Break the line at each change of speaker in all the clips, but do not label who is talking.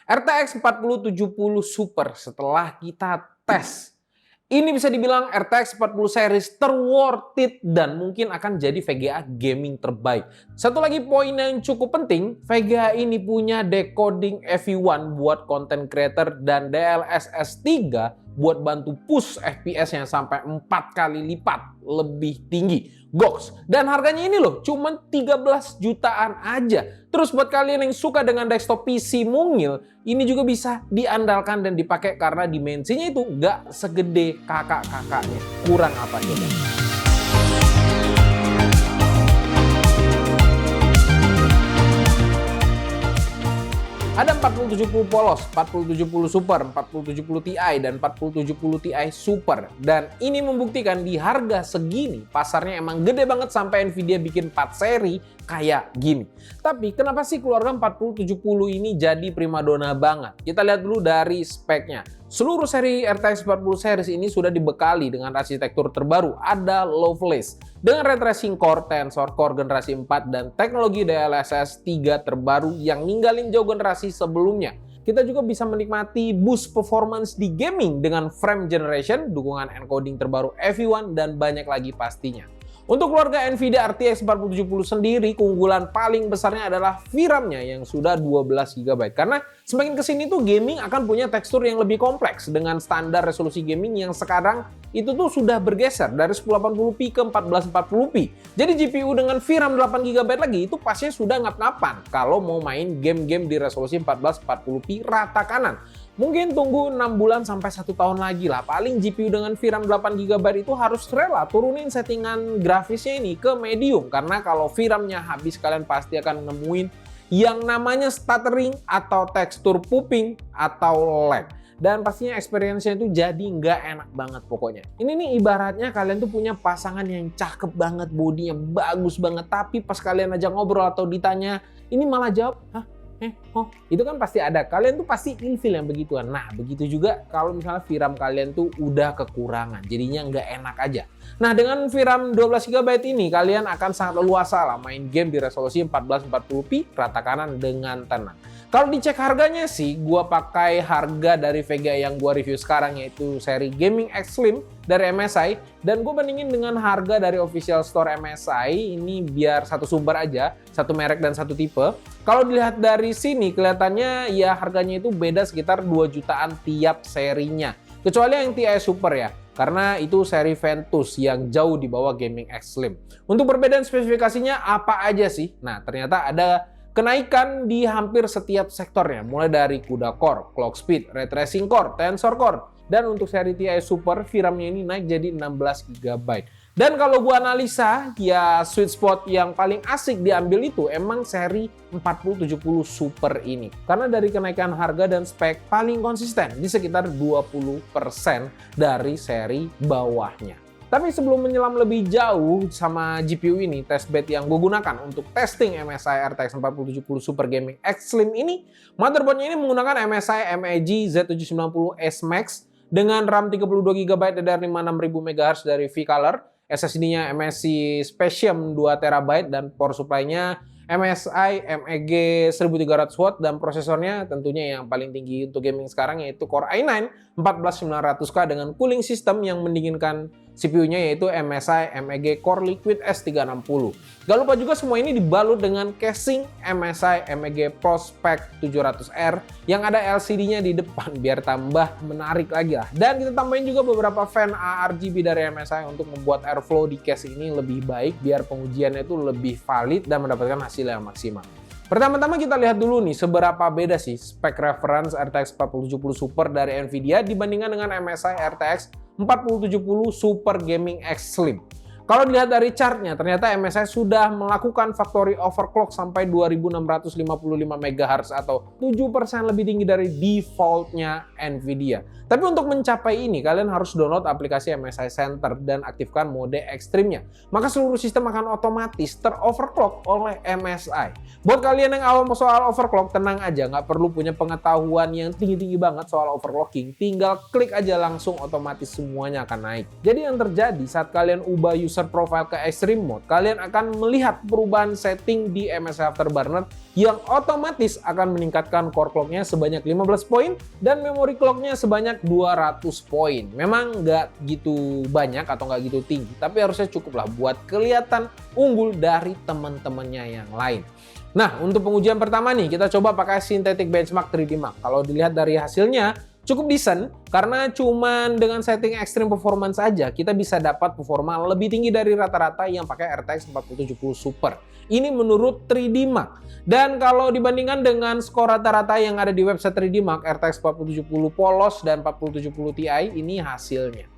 RTX 4070 Super setelah kita tes. Ini bisa dibilang RTX 40 series terworth it dan mungkin akan jadi VGA gaming terbaik. Satu lagi poin yang cukup penting, VGA ini punya decoding FE1 buat content creator dan DLSS 3 buat bantu push FPS-nya sampai 4 kali lipat lebih tinggi. Goks. Dan harganya ini loh, cuma 13 jutaan aja. Terus buat kalian yang suka dengan desktop PC mungil, ini juga bisa diandalkan dan dipakai karena dimensinya itu nggak segede kakak-kakaknya. Kurang apa coba? Ada 4070 polos, 4070 super, 4070 Ti, dan 4070 Ti super. Dan ini membuktikan di harga segini, pasarnya emang gede banget sampai Nvidia bikin 4 seri kayak gini. Tapi kenapa sih keluarga 4070 ini jadi primadona banget? Kita lihat dulu dari speknya. Seluruh seri RTX 40 series ini sudah dibekali dengan arsitektur terbaru, ada Lovelace. Dengan ray tracing core, Tensor Core generasi 4, dan teknologi DLSS 3 terbaru yang ninggalin jauh generasi sebelumnya. Kita juga bisa menikmati boost performance di gaming dengan frame generation, dukungan encoding terbaru FE1, dan banyak lagi pastinya. Untuk keluarga Nvidia RTX 4070 sendiri, keunggulan paling besarnya adalah VRAM-nya yang sudah 12 GB. Karena semakin kesini tuh gaming akan punya tekstur yang lebih kompleks dengan standar resolusi gaming yang sekarang itu tuh sudah bergeser dari 1080p ke 1440p. Jadi GPU dengan VRAM 8 GB lagi itu pastinya sudah ngap-ngapan kalau mau main game-game di resolusi 1440p rata kanan. Mungkin tunggu 6 bulan sampai 1 tahun lagi lah. Paling GPU dengan VRAM 8 GB itu harus rela turunin settingan grafisnya ini ke medium. Karena kalau VRAM-nya habis, kalian pasti akan nemuin yang namanya stuttering atau tekstur pooping atau lag. Dan pastinya experience-nya itu jadi nggak enak banget pokoknya. Ini nih ibaratnya kalian tuh punya pasangan yang cakep banget, bodinya bagus banget. Tapi pas kalian aja ngobrol atau ditanya, ini malah jawab, hah? Itu kan pasti ada. Kalian tuh pasti ilfil yang begituan. Nah, begitu juga kalau misalnya VRAM kalian tuh udah kekurangan, jadinya nggak enak aja. Nah, dengan VRAM 12 GB ini, kalian akan sangat leluasa lah main game di resolusi 1440p rata kanan dengan tenang. Kalau dicek harganya sih, gua pakai harga dari VGA yang gua review sekarang, yaitu seri Gaming X Slim dari MSI, dan gue bandingin dengan harga dari official store MSI ini biar satu sumber aja, satu merek dan satu tipe. Kalau dilihat dari sini kelihatannya ya harganya itu beda sekitar 2 jutaan tiap serinya. Kecuali yang Ti Super ya, karena itu seri Ventus yang jauh di bawah Gaming X Slim. Untuk perbedaan spesifikasinya apa aja sih? Nah, ternyata ada kenaikan di hampir setiap sektornya, mulai dari CUDA Core, Clock Speed, Ray Tracing Core, Tensor Core, dan untuk seri Ti Super, VRAM-nya ini naik jadi 16 GB. Dan kalau gua analisa, ya sweet spot yang paling asik diambil itu emang seri 4070 Super ini. Karena dari kenaikan harga dan spek paling konsisten di sekitar 20% dari seri bawahnya. Tapi sebelum menyelam lebih jauh sama GPU ini, testbed yang gue gunakan untuk testing MSI RTX 4070 Super Gaming X Slim ini, motherboardnya ini menggunakan MSI MEG Z790S Max dengan RAM 32 GB DDR5 6000 MHz dari V-Color, SSD-nya MSI Spectrum 2 TB, dan power supply-nya MSI MEG 1300W, dan prosesornya tentunya yang paling tinggi untuk gaming sekarang yaitu Core i9 14900K dengan cooling system yang mendinginkan CPU-nya yaitu MSI MEG Core Liquid S360. Gak lupa juga semua ini dibalut dengan casing MSI MEG Prospect 700R yang ada LCD-nya di depan biar tambah menarik lagi lah. Dan kita tambahin juga beberapa fan ARGB dari MSI untuk membuat airflow di case ini lebih baik biar pengujiannya itu lebih valid dan mendapatkan hasil yang maksimal. Pertama-tama kita lihat dulu nih seberapa beda sih spek reference RTX 4070 Super dari Nvidia dibandingkan dengan MSI RTX 4070 Super Gaming X Slim. Kalau dilihat dari chartnya, ternyata MSI sudah melakukan factory overclock sampai 2655 MHz atau 7% lebih tinggi dari defaultnya Nvidia. Tapi untuk mencapai ini, kalian harus download aplikasi MSI Center dan aktifkan mode ekstrimnya. Maka seluruh sistem akan otomatis teroverclock oleh MSI. Buat kalian yang awam soal overclock, tenang aja, nggak perlu punya pengetahuan yang tinggi-tinggi banget soal overclocking. Tinggal klik aja langsung otomatis semuanya akan naik. Jadi yang terjadi saat kalian ubah user user profile ke extreme mode, kalian akan melihat perubahan setting di MSI Afterburner yang otomatis akan meningkatkan core clock-nya sebanyak 15 poin dan memory clock-nya sebanyak 200 poin. Memang nggak gitu banyak atau nggak gitu tinggi, tapi harusnya cukup lah buat kelihatan unggul dari teman-temannya yang lain. Nah, untuk pengujian pertama nih, kita coba pakai Synthetic Benchmark 3D Mark. Kalau dilihat dari hasilnya, cukup decent karena cuman dengan setting extreme performance aja kita bisa dapat performa lebih tinggi dari rata-rata yang pakai RTX 4070 Super. Ini menurut 3D Mark. Dan kalau dibandingkan dengan skor rata-rata yang ada di website 3D Mark, RTX 4070 polos dan 4070 Ti, ini hasilnya.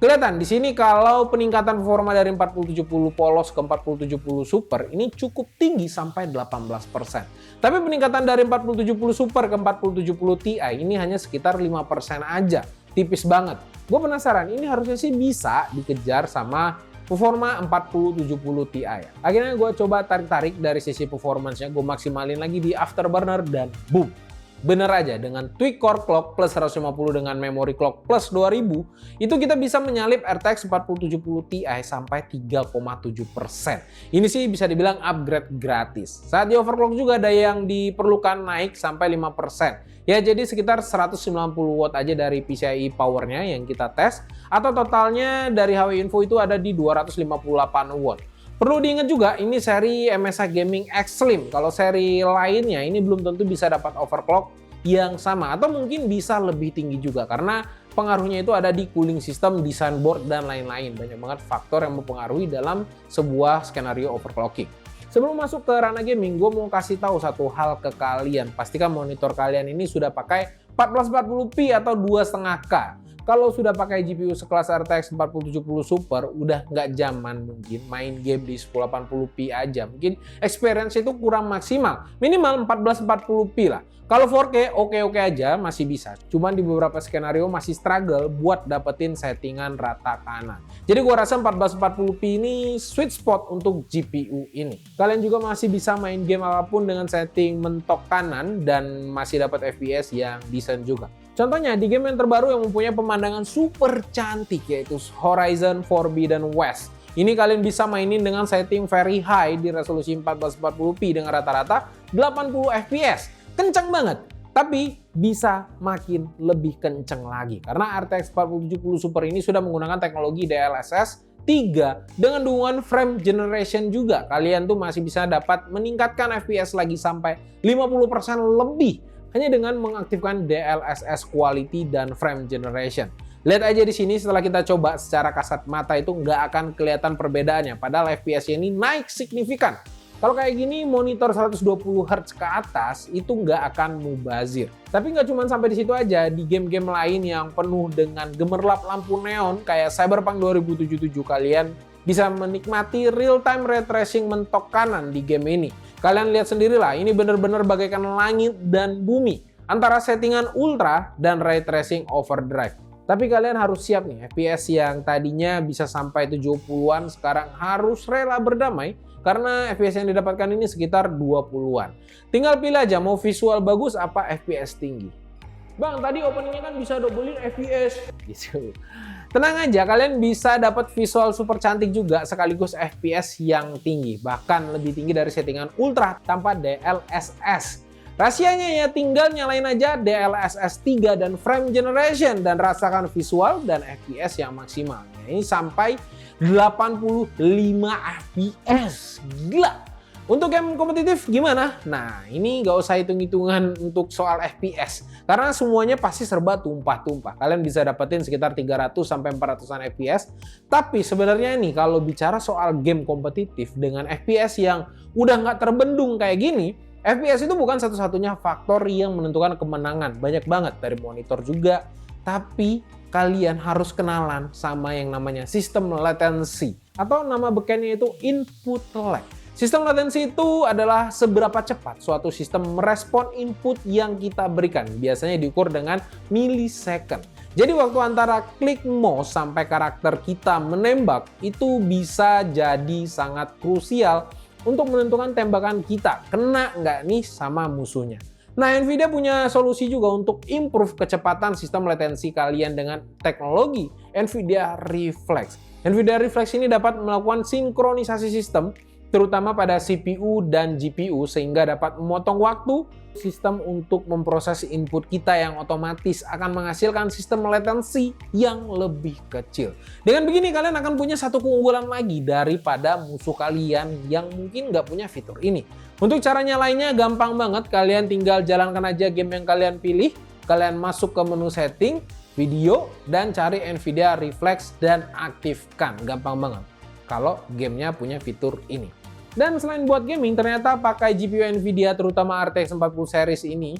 Kelihatan di sini kalau peningkatan performa dari 4070 polos ke 4070 Super ini cukup tinggi sampai 18%. Tapi peningkatan dari 4070 Super ke 4070 Ti ini hanya sekitar 5% aja. Tipis banget. Gue penasaran ini harusnya sih bisa dikejar sama performa 4070 Ti. Akhirnya gue coba tarik-tarik dari sisi performance-nya, gue maksimalin lagi di Afterburner dan boom. Bener aja, dengan tweak core clock plus 150 dengan memory clock plus 2000, itu kita bisa menyalip RTX 4070 Ti sampai 3,7%. Ini sih bisa dibilang upgrade gratis. Saat di overclock juga daya yang diperlukan naik sampai 5%. Ya jadi sekitar 190 watt aja dari PCIe powernya yang kita tes, atau totalnya dari HW Info itu ada di 258 watt. Perlu diingat juga, ini seri MSI Gaming X Slim. Kalau seri lainnya ini belum tentu bisa dapat overclock yang sama, atau mungkin bisa lebih tinggi juga karena pengaruhnya itu ada di cooling system, design board, dan lain-lain. Banyak banget faktor yang mempengaruhi dalam sebuah skenario overclocking. Sebelum masuk ke ranah gaming, gue mau kasih tahu satu hal ke kalian. Pastikan monitor kalian ini sudah pakai 1440p atau 2,5K. Kalau sudah pakai GPU sekelas RTX 4070 Super, udah nggak zaman mungkin main game di 1080p aja. Mungkin experience itu kurang maksimal. Minimal 1440p lah. Kalau 4K oke-oke aja masih bisa. Cuman di beberapa skenario masih struggle buat dapetin settingan rata kanan. Jadi gua rasa 1440p ini sweet spot untuk GPU ini. Kalian juga masih bisa main game apapun dengan setting mentok kanan dan masih dapat FPS yang decent juga. Contohnya di game yang terbaru yang mempunyai pemandangan super cantik yaitu Horizon Forbidden West. Ini kalian bisa mainin dengan setting very high di resolusi 1440p dengan rata-rata 80 fps. Kencang banget, tapi bisa makin lebih kenceng lagi karena RTX 4070 Super ini sudah menggunakan teknologi DLSS 3 dengan dukungan frame generation juga. Kalian tuh masih bisa dapat meningkatkan FPS lagi sampai 50% lebih hanya dengan mengaktifkan DLSS quality dan frame generation. Lihat aja di sini setelah kita coba secara kasat mata itu nggak akan kelihatan perbedaannya, padahal FPS-nya ini naik signifikan. Kalau kayak gini monitor 120 Hz ke atas itu nggak akan mubazir. Tapi nggak cuma sampai di situ aja, di game-game lain yang penuh dengan gemerlap lampu neon kayak Cyberpunk 2077 kalian bisa menikmati real-time ray tracing mentok kanan di game ini. Kalian lihat sendirilah, ini benar-benar bagaikan langit dan bumi antara settingan ultra dan ray tracing overdrive. Tapi kalian harus siap nih, FPS yang tadinya bisa sampai 70-an sekarang harus rela berdamai karena FPS yang didapatkan ini sekitar 20-an. Tinggal pilih aja mau visual bagus apa FPS tinggi. Bang, tadi openingnya kan bisa dobelin FPS gitu. Tenang aja, kalian bisa dapat visual super cantik juga sekaligus FPS yang tinggi, bahkan lebih tinggi dari settingan ultra tanpa DLSS. Rahasianya ya tinggal nyalain aja DLSS 3 dan frame generation dan rasakan visual dan FPS yang maksimal. Ini sampai 85 FPS. Gila. Untuk game kompetitif gimana? Nah, ini nggak usah hitung-hitungan untuk soal FPS. Karena semuanya pasti serba tumpah-tumpah. Kalian bisa dapetin sekitar 300-400an FPS. Tapi sebenarnya nih, kalau bicara soal game kompetitif dengan FPS yang udah nggak terbendung kayak gini, FPS itu bukan satu-satunya faktor yang menentukan kemenangan. Banyak banget dari monitor juga. Tapi kalian harus kenalan sama yang namanya sistem latency. Atau nama bekennya itu input lag. Sistem latensi itu adalah seberapa cepat suatu sistem merespon input yang kita berikan. Biasanya diukur dengan millisecond. Jadi waktu antara klik mouse sampai karakter kita menembak itu bisa jadi sangat krusial untuk menentukan tembakan kita kena nggak nih sama musuhnya. Nah, Nvidia punya solusi juga untuk improve kecepatan sistem latensi kalian dengan teknologi Nvidia Reflex. Nvidia Reflex ini dapat melakukan sinkronisasi sistem, terutama pada CPU dan GPU, sehingga dapat memotong waktu sistem untuk memproses input kita yang otomatis akan menghasilkan sistem latensi yang lebih kecil. Dengan begini kalian akan punya satu keunggulan lagi daripada musuh kalian yang mungkin nggak punya fitur ini. Untuk cara nyalainnya gampang banget, kalian tinggal jalankan aja game yang kalian pilih, kalian masuk ke menu setting, video, dan cari Nvidia Reflex dan aktifkan. Gampang banget kalau gamenya punya fitur ini. Dan selain buat gaming, ternyata pakai GPU Nvidia terutama RTX 40 series ini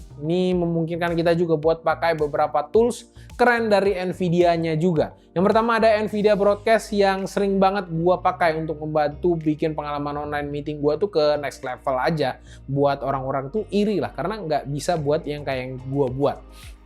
memungkinkan kita juga buat pakai beberapa tools keren dari Nvidia-nya juga. Yang pertama ada Nvidia Broadcast yang sering banget gua pakai untuk membantu bikin pengalaman online meeting gua tuh ke next level aja. Buat orang-orang tuh iri lah karena nggak bisa buat yang kayak yang gua buat.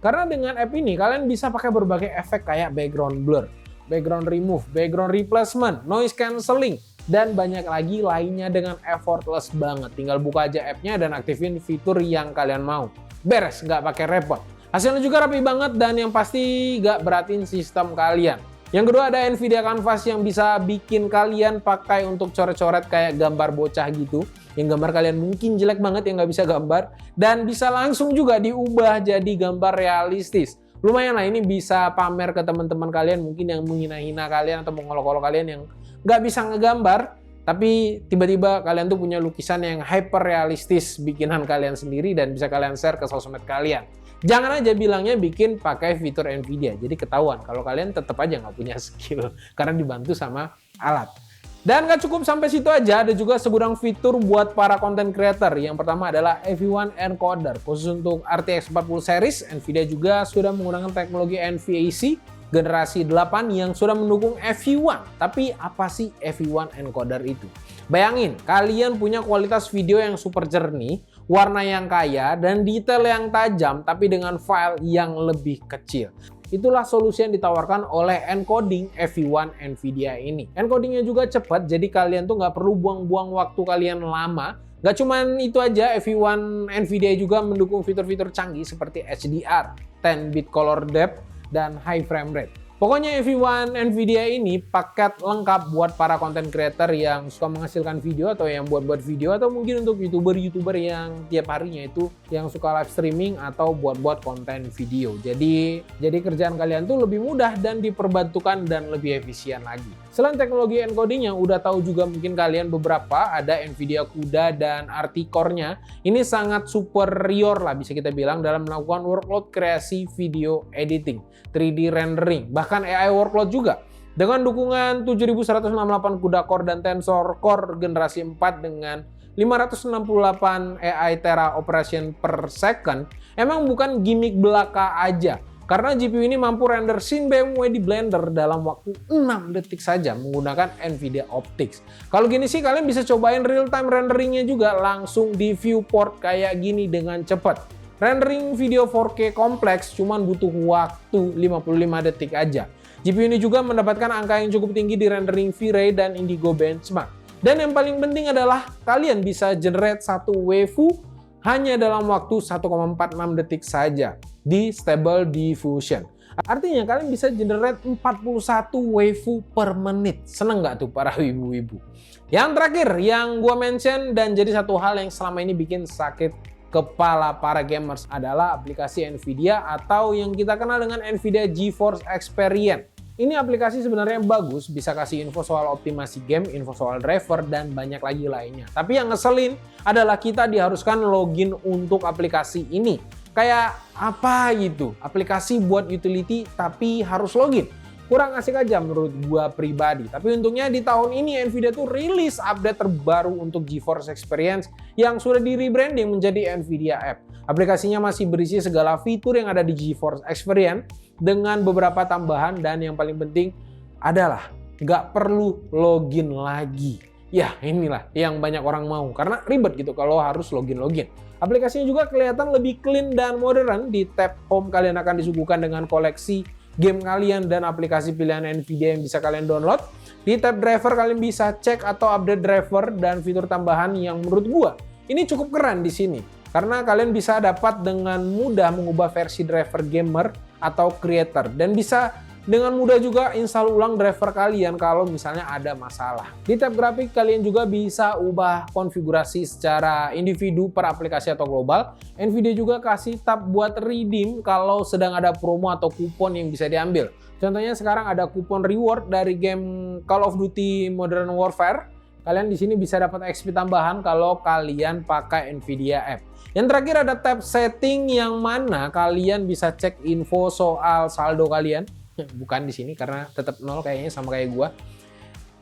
Karena dengan app ini kalian bisa pakai berbagai efek kayak background blur, background remove, background replacement, noise cancelling, dan banyak lagi lainnya dengan effortless banget. Tinggal buka aja app-nya dan aktifin fitur yang kalian mau. Beres, nggak pakai repot. Hasilnya juga rapi banget dan yang pasti nggak beratin sistem kalian. Yang kedua ada Nvidia Canvas yang bisa bikin kalian pakai untuk coret-coret kayak gambar bocah gitu. Yang gambar kalian mungkin jelek banget yang nggak bisa gambar. Dan bisa langsung juga diubah jadi gambar realistis. Lumayan lah, ini bisa pamer ke teman-teman kalian mungkin yang menghina-hina kalian atau mengolok-olok kalian yang nggak bisa ngegambar, tapi tiba-tiba kalian tuh punya lukisan yang hyper realistis bikinan kalian sendiri dan bisa kalian share ke sosmed kalian. Jangan aja bilangnya bikin pakai fitur Nvidia, jadi ketahuan kalau kalian tetap aja nggak punya skill karena dibantu sama alat. Dan gak cukup sampai situ aja, ada juga segudang fitur buat para content creator. Yang pertama adalah FE1 Encoder. Khusus untuk RTX 40 series, Nvidia juga sudah menggunakan teknologi NVAC generasi 8 yang sudah mendukung FE1. Tapi apa sih FE1 Encoder itu? Bayangin, kalian punya kualitas video yang super jernih, warna yang kaya, dan detail yang tajam, tapi dengan file yang lebih kecil. Itulah solusi yang ditawarkan oleh encoding FE1 Nvidia ini. Encodingnya juga cepat, jadi kalian tuh nggak perlu buang-buang waktu kalian lama. Nggak cuman itu aja, FE1 Nvidia juga mendukung fitur-fitur canggih seperti HDR, 10-bit color depth, dan high frame rate. Pokoknya FE1 Nvidia ini paket lengkap buat para content creator yang suka menghasilkan video atau yang buat-buat video, atau mungkin untuk youtuber-youtuber yang tiap harinya itu yang suka live streaming atau buat-buat konten video. Jadi kerjaan kalian tuh lebih mudah dan diperbantukan dan lebih efisien lagi. Selain teknologi encodingnya, udah tahu juga mungkin kalian beberapa ada Nvidia CUDA dan RT Core-nya. Ini sangat superior lah bisa kita bilang dalam melakukan workload kreasi video editing, 3D rendering, bahkan AI workload juga. Dengan dukungan 7168 CUDA Core dan Tensor Core generasi 4 dengan 568 AI Tera operation per second, emang bukan gimmick belaka aja. Karena GPU ini mampu render scene BMW di Blender dalam waktu 6 detik saja menggunakan Nvidia Optix. Kalau gini sih kalian bisa cobain real time renderingnya juga langsung di viewport kayak gini dengan cepat. Rendering video 4K kompleks cuman butuh waktu 55 detik aja. GPU ini juga mendapatkan angka yang cukup tinggi di rendering V-Ray dan Indigo Benchmark. Dan yang paling penting adalah kalian bisa generate satu waifu hanya dalam waktu 1,46 detik saja di Stable Diffusion. Artinya kalian bisa generate 41 waifu per menit. Seneng nggak tuh para wibu-wibu? Yang terakhir yang gua mention dan jadi satu hal yang selama ini bikin sakit kepala para gamers adalah aplikasi Nvidia atau yang kita kenal dengan Nvidia GeForce Experience. Ini aplikasi sebenarnya bagus, bisa kasih info soal optimasi game, info soal driver, dan banyak lagi lainnya. Tapi yang ngeselin adalah kita diharuskan login untuk aplikasi ini. Kayak apa gitu? Aplikasi buat utility tapi harus login. Kurang asik aja menurut gua pribadi. Tapi untungnya di tahun ini Nvidia tuh rilis update terbaru untuk GeForce Experience yang sudah di rebranding menjadi Nvidia App. Aplikasinya masih berisi segala fitur yang ada di GeForce Experience dengan beberapa tambahan dan yang paling penting adalah nggak perlu login lagi. Ya inilah yang banyak orang mau karena ribet gitu kalau harus login. Aplikasinya juga kelihatan lebih clean dan modern. Di tab home kalian akan disuguhkan dengan koleksi game kalian dan aplikasi pilihan Nvidia yang bisa kalian download. Di tab driver kalian bisa cek atau update driver dan fitur tambahan yang menurut gua ini cukup keren di sini. Karena kalian bisa dapat dengan mudah mengubah versi driver gamer atau creator. Dan bisa dengan mudah juga install ulang driver kalian kalau misalnya ada masalah. Di tab grafik kalian juga bisa ubah konfigurasi secara individu per aplikasi atau global. Nvidia juga kasih tab buat redeem kalau sedang ada promo atau kupon yang bisa diambil. Contohnya sekarang ada kupon reward dari game Call of Duty Modern Warfare. Kalian di sini bisa dapat XP tambahan kalau kalian pakai Nvidia App. Yang terakhir ada tab setting yang mana kalian bisa cek info soal saldo kalian. Bukan di sini karena tetap nol kayaknya sama kayak gua.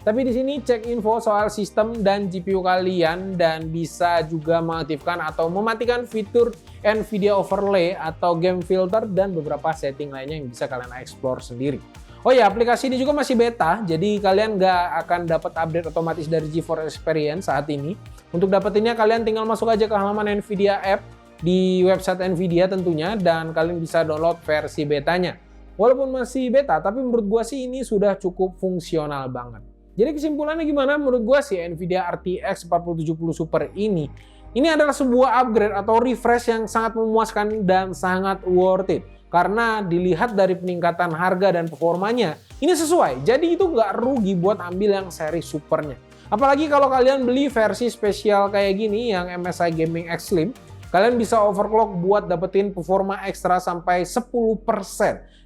Tapi di sini cek info soal sistem dan GPU kalian dan bisa juga mengaktifkan atau mematikan fitur Nvidia Overlay atau game filter dan beberapa setting lainnya yang bisa kalian explore sendiri. Oh ya, aplikasi ini juga masih beta, jadi kalian nggak akan dapat update otomatis dari GeForce Experience saat ini. Untuk dapetinnya kalian tinggal masuk aja ke halaman Nvidia App di website Nvidia tentunya dan kalian bisa download versi betanya. Walaupun masih beta, tapi menurut gua sih ini sudah cukup fungsional banget. Jadi kesimpulannya gimana? Menurut gua sih Nvidia RTX 4070 Super ini adalah sebuah upgrade atau refresh yang sangat memuaskan dan sangat worth it. Karena dilihat dari peningkatan harga dan performanya, ini sesuai. Jadi itu nggak rugi buat ambil yang seri supernya. Apalagi kalau kalian beli versi spesial kayak gini yang MSI Gaming X Slim, kalian bisa overclock buat dapetin performa ekstra sampai 10%.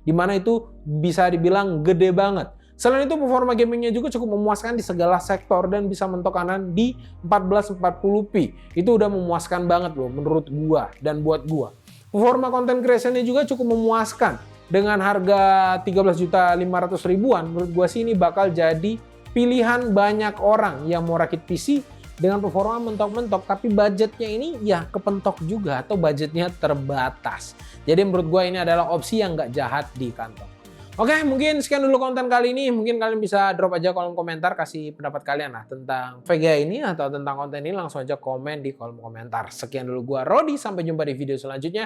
Dimana itu bisa dibilang gede banget. Selain itu performa gamingnya juga cukup memuaskan di segala sektor dan bisa mentok kanan di 1440p. Itu udah memuaskan banget loh menurut gua dan buat gua. Performa content creation-nya juga cukup memuaskan. Dengan harga 13.500.000-an, menurut gua sih ini bakal jadi pilihan banyak orang yang mau rakit PC dengan performa mentok-mentok, tapi budgetnya ini ya kepentok juga atau budgetnya terbatas. Jadi menurut gue ini adalah opsi yang nggak jahat di kantong. Oke, mungkin sekian dulu konten kali ini. Mungkin kalian bisa drop aja kolom komentar, kasih pendapat kalian lah tentang VGA ini atau tentang konten ini. Langsung aja komen di kolom komentar. Sekian dulu gue Rodi, sampai jumpa di video selanjutnya.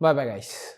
Bye-bye guys.